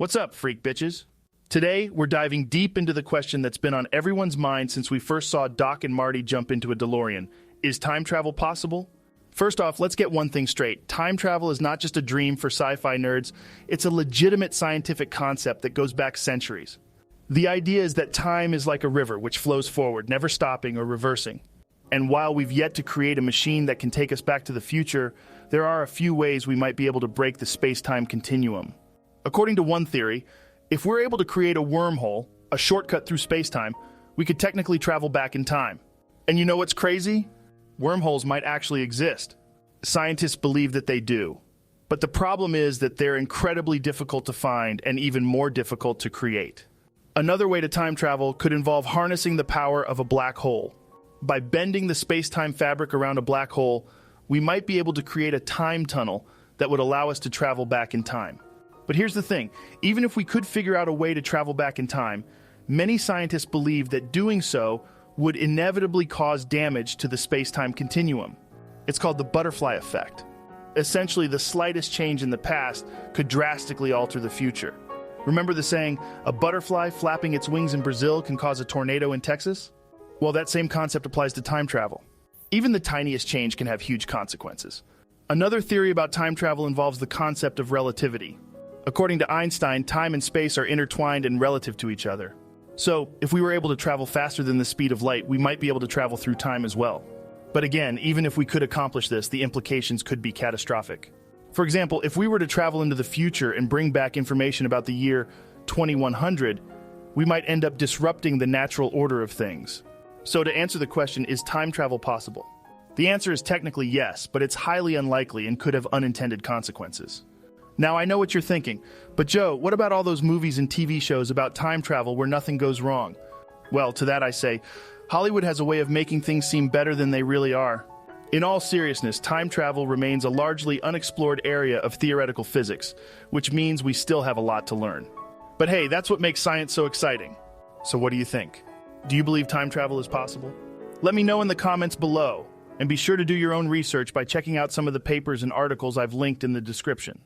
What's up, freak bitches? Today, we're diving deep into the question that's been on everyone's mind since we first saw Doc and Marty jump into a DeLorean. Is time travel possible? First off, let's get one thing straight. Time travel is not just a dream for sci-fi nerds. It's a legitimate scientific concept that goes back centuries. The idea is that time is like a river which flows forward, never stopping or reversing. And while we've yet to create a machine that can take us back to the future, there are a few ways we might be able to break the space-time continuum. According to one theory, if we're able to create a wormhole, a shortcut through space-time, we could technically travel back in time. And you know what's crazy? Wormholes might actually exist. Scientists believe that they do. But the problem is that they're incredibly difficult to find and even more difficult to create. Another way to time travel could involve harnessing the power of a black hole. By bending the space-time fabric around a black hole, we might be able to create a time tunnel that would allow us to travel back in time. But here's the thing, even if we could figure out a way to travel back in time, many scientists believe that doing so would inevitably cause damage to the space-time continuum. It's called the butterfly effect. Essentially, the slightest change in the past could drastically alter the future. Remember the saying, a butterfly flapping its wings in Brazil can cause a tornado in Texas? Well, that same concept applies to time travel. Even the tiniest change can have huge consequences. Another theory about time travel involves the concept of relativity. According to Einstein, time and space are intertwined and relative to each other. So, if we were able to travel faster than the speed of light, we might be able to travel through time as well. But again, even if we could accomplish this, the implications could be catastrophic. For example, if we were to travel into the future and bring back information about the year 2100, we might end up disrupting the natural order of things. So to answer the question, is time travel possible? The answer is technically yes, but it's highly unlikely and could have unintended consequences. Now, I know what you're thinking, but Joe, what about all those movies and TV shows about time travel where nothing goes wrong? Well, to that I say, Hollywood has a way of making things seem better than they really are. In all seriousness, time travel remains a largely unexplored area of theoretical physics, which means we still have a lot to learn. But hey, that's what makes science so exciting. So what do you think? Do you believe time travel is possible? Let me know in the comments below, and be sure to do your own research by checking out some of the papers and articles I've linked in the description.